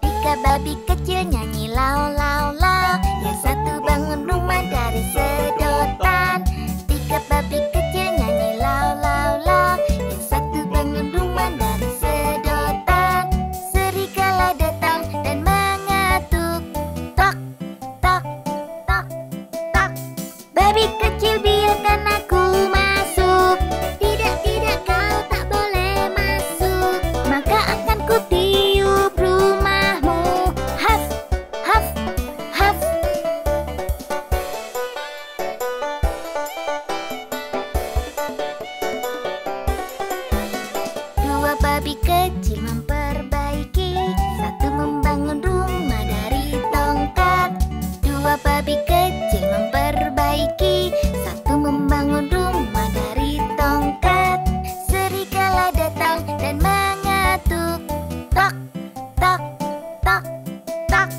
Tiga babi kecil nyanyi lau lau lau. Yang satu bangun rumah dari sedotan. Tiga babi kecil nyanyi lau lau lau. Yang satu bangun rumah dari sedotan. Serigala datang dan mengetuk. Tok, tok, tok, tok. Babi kecil biarkan aku masuk. Tidak, tidak, kau tak boleh masuk. Maka akan ku tiup rumahmu. Haf, haf, haf. Dua babi kecil memperbaiki. Satu membangun rumah dari tongkat. Dua babi kecil memperbaiki. Satu membangun rumah dari tongkat. Serigala datang dan mengetuk. Tok, tok, tok, tok.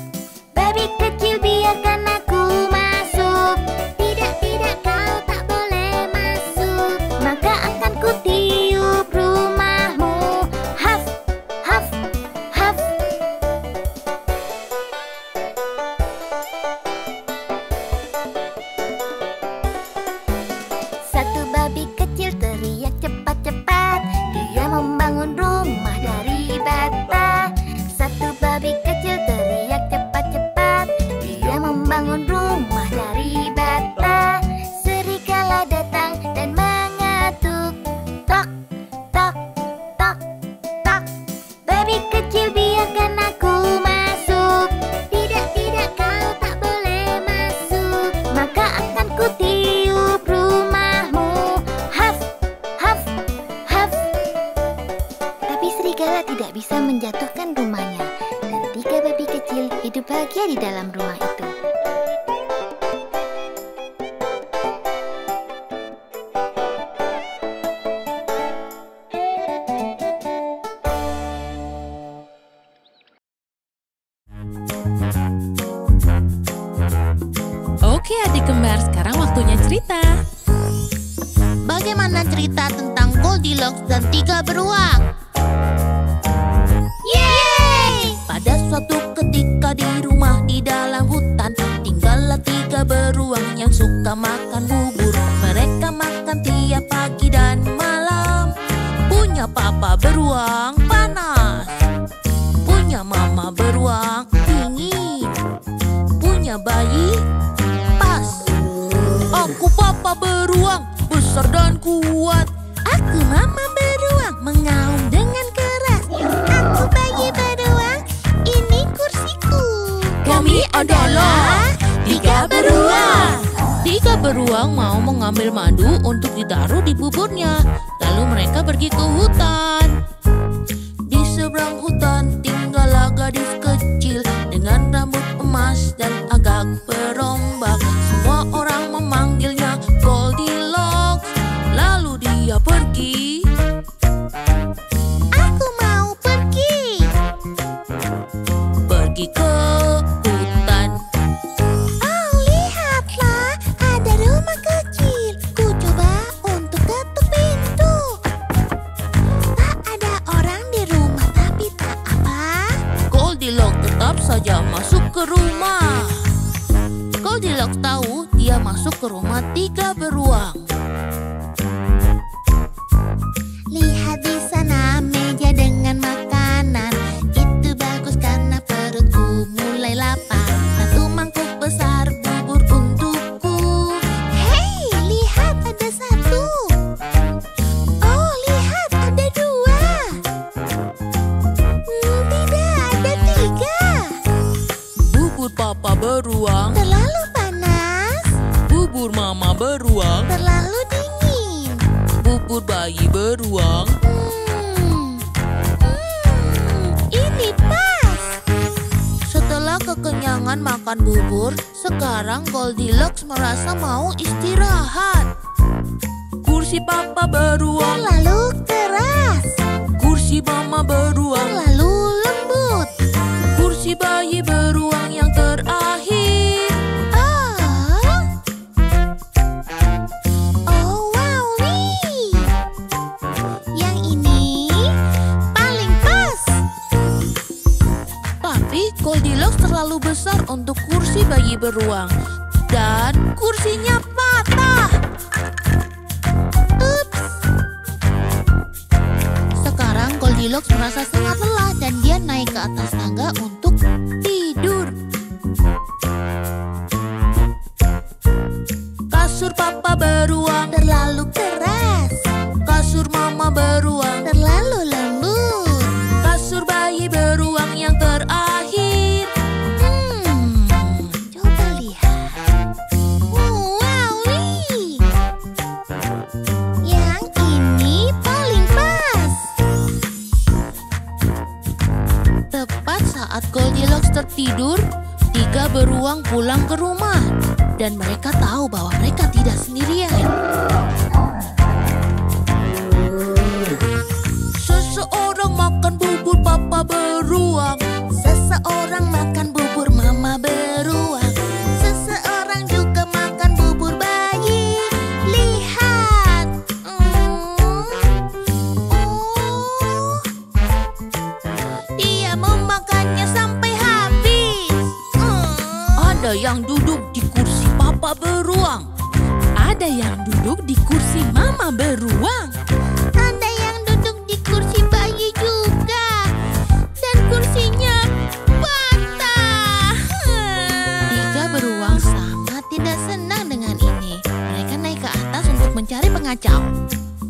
Babi kecil biarkan aku masuk. Tidak, tidak, kau tak boleh masuk. Maka akan ku tiup rumahmu. Haf, haf, haf. Satu babi kecil teriak cepat-cepat. Dia membangun rumah dari bata. Satu babi kecil teriak cepat-cepat. Dia membangun rumah dari bata. Serigala datang dan mengetuk. Tok, tok, tok, tok. Babi kecil biarkan aku masuk. Tidak, tidak, kau tak boleh masuk. Maka akan ku tiup rumahmu. Haf, haf, haf. Tapi serigala tidak bisa menjatuhkan rumahnya. Dan tiga babi kecil hidup bahagia di dalam rumah itu. Oke adik kembar, sekarang waktunya cerita. Bagaimana cerita tentang Goldilocks dan tiga beruang? Yeay! Pada suatu ketika di rumah di dalam hutan, tinggallah tiga beruang yang suka makan bubur. Mereka makan tiap pagi dan malam. Punya papa beruang panas, punya mama beruang dingin, punya bayi pas. Aku papa beruang, besar dan kuat. Aku mama beruang, mengaum dengan keras. Aku bayi beruang, ini kursiku. Kami adalah tiga beruang. Tiga beruang mau mengambil madu untuk ditaruh di buburnya. Lalu mereka pergi ke hutan. Di seberang hutan tinggallah gadis kecil dengan rambut emas dan agak berombak. Semua orang memanggilnya Goldilocks. Lalu dia pergi. Aku mau pergi. Pergi ke hutan. Oh, lihatlah, ada rumah kecil. Ku coba untuk ketuk pintu. Tak ada orang di rumah, tapi tak apa. Goldilocks tetap saja masuk ke rumah. Goldilocks tahu dia masuk ke rumah tiga beruang. Lihat di sana meja dengan makanan. Itu bagus karena perutku mulai lapar. Satu mangkuk besar bubur untukku. Hei, lihat ada satu. Oh, lihat ada dua. Tidak, ada tiga. Bubur papa beruang, Terlalu panas, bubur mama beruang, terlalu dingin. bubur bayi beruang. Ini pas. Setelah kekenyangan makan bubur, sekarang Goldilocks merasa mau istirahat. Kursi papa beruang, Terlalu keras, kursi mama beruang, terlalu lembut. kursi kursi bayi beruang yang terakhir. Oh, wow, nih. Yang ini paling pas. Tapi Goldilocks terlalu besar untuk kursi bayi beruang. Dan kursinya patah. Ups. Sekarang Goldilocks merasa sangat lelah dan dia naik ke atas tangga untuk tidur. Kasur papa beruang, Terlalu keras. kasur mama beruang, Terlalu lembut. kasur bayi beruang yang terakhir. Coba lihat. Wow, nih. Yang ini paling pas. Tepat saat Goldilocks tertidur, 3 beruang pulang ke rumah. Dan mereka tahu bahwa mereka tidak sendirian. Seseorang makan bubur papa beruang. Seseorang makan bubur mama beruang. Seseorang juga makan bubur bayi. Lihat. Dia memakannya sampai habis. Ada yang duduk di kursi papa beruang. Ada yang duduk di kursi mama beruang. Ada yang duduk di kursi bayi juga. Dan kursinya patah. 3 beruang sangat tidak senang dengan ini. Mereka naik ke atas untuk mencari pengacau.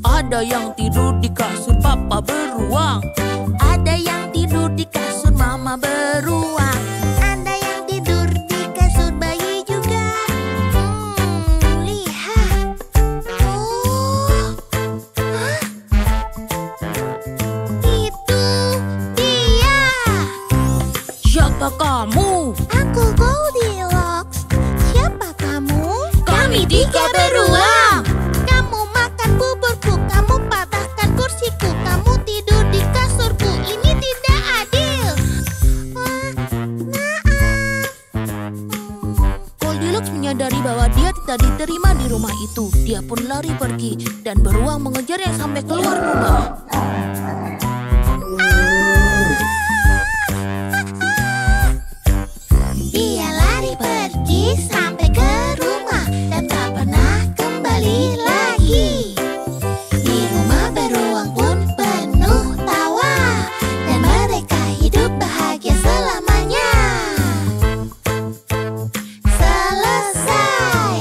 Ada yang tidur di kasur papa beruang. Ada yang tidur di kasur mama beruang. Ada yang tidur di kasur bayi juga. Lihat. Hah? Itu dia. Siapa kamu? Aku Goldilocks. Siapa kamu? Kami 3 beruang. Kamu makan buburku, kamu patahkan kursiku, kamu tidur di kasurku. Ini tidak adil. Maaf. Goldilocks menyadari bahwa dia tidak diterima di rumah itu. Dia pun lari pergi dan beruang mengejarnya sampai keluar rumah. Dia lari pergi sampai ke rumah dan tak pernah kembali lagi. Di rumah beruang pun penuh tawa dan mereka hidup bahagia selamanya. Selesai.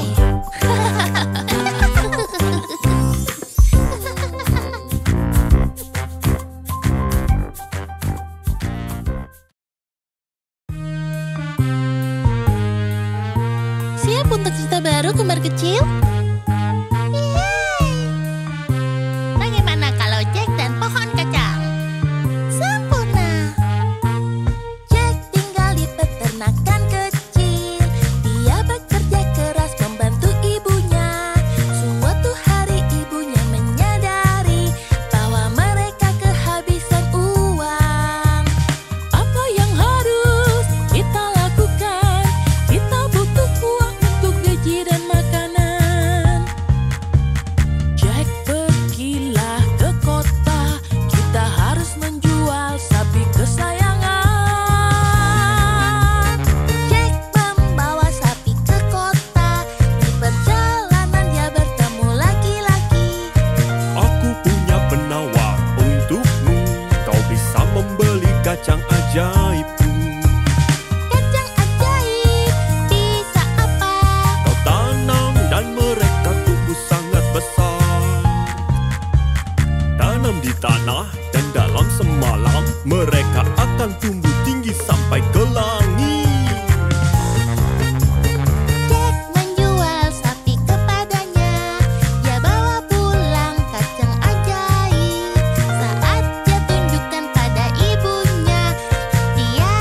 Siap untuk cerita baru kembar kecil? Bagaimana kalau Jack dan pohon kacang? Sempurna. Jack tinggal di peternakan kecil. Dia bekerja keras membantu ibunya. Suatu hari ibunya menyadari bahwa mereka kehabisan uang. Apa yang harus kita lakukan? Kita butuh uang untuk gaji dan makanan. Jack pergilah ke kota. Kita harus menjual sapi kesayangan. Jack membawa sapi ke kota. Di perjalanan dia bertemu laki-laki. Aku punya penawar untukmu. Kau bisa membeli kacang ajaibku. Kacang ajaib bisa apa? Kau tanam dan mereka tumbuh sangat besar. Tanam di tanah dan dalam semalam mereka akan tumbuh tinggi sampai ke langit. Jack menjual sapi kepadanya. Dia bawa pulang kacang ajaib. Saat dia tunjukkan pada ibunya, dia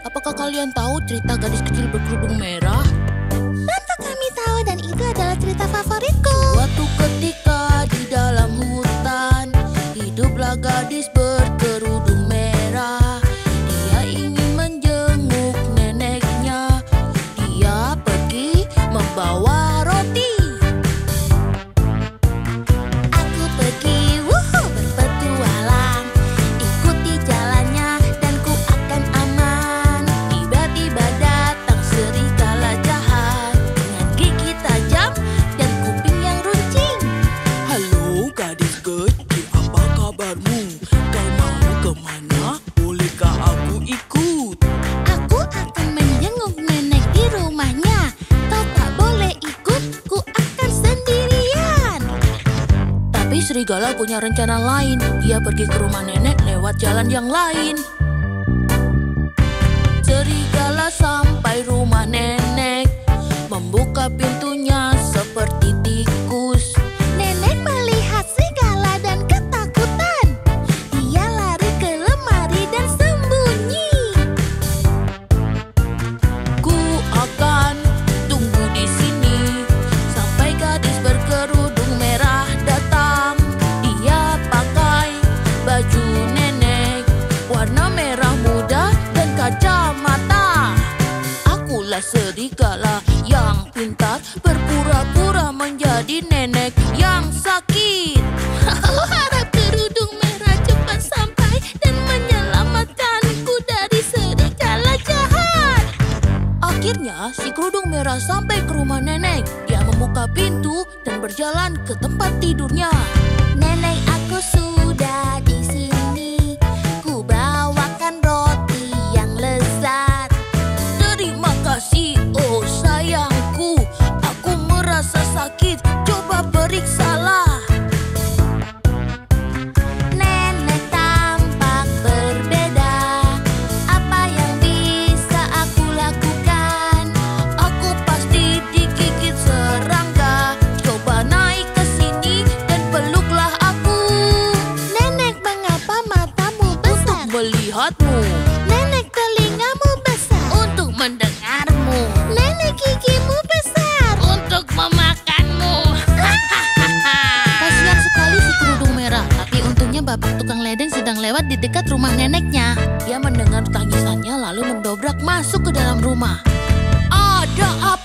apakah kalian tahu cerita gadis kecil berkerudung merah? Tentu kami tahu dan itu adalah cerita favoritku. Suatu ketika di dalam hutan, hiduplah gadis berkerudung merah. Dia ingin menjenguk neneknya. Dia pergi membawa roti. Aku pergi berpetualang, ikuti jalannya dan ku akan aman. Tiba-tiba datang serigala jahat dengan gigi tajam dan kuping yang runcing. Halo gadis kecil, apa kabarmu? Kau mau kemana? Bolehkah aku ikut? Aku akan menjenguk nenek di rumahnya. Kau tak boleh ikut, ku akan sendirian. Tapi serigala punya rencana lain. Dia pergi ke rumah nenek lewat jalan yang lain. Serigala sampai rumah nenek, membuka pintunya seperti tikus. Nenek melihat serigala dan ketakutan. Dia lari ke lemari dan sembunyi. Ku akan tunggu di sini sampai gadis berkerudung merah datang. Dia pakai baju nenek warna merah muda dan kacamata. Akulah serigala yang pintar, berpura-pura menjadi nenek yang sakit. Aku harap kerudung merah cepat sampai dan menyelamatkanku dari serigala jahat. Akhirnya si kerudung merah sampai ke rumah nenek. Dia membuka pintu dan berjalan ke tempat tidurnya. Nenek, aku sudah di sini. Ku bawakan roti yang lezat. Terima kasih, oh sayangku. Aku merasa sakit, coba periksalah. Nenek tampak berbeda. Apa yang bisa aku lakukan? Aku pasti digigit serangga. Coba naik ke sini dan peluklah aku Nenek, mengapa matamu besar? melihatmu, Nenek, telingamu besar. untuk mendengarmu, Nenek, gigimu besar. untuk memakanmu. Kasihan sekali si kerudung merah. Tapi untungnya bapak tukang ledeng sedang lewat di dekat rumah neneknya. Dia mendengar tangisannya lalu mendobrak masuk ke dalam rumah. Ada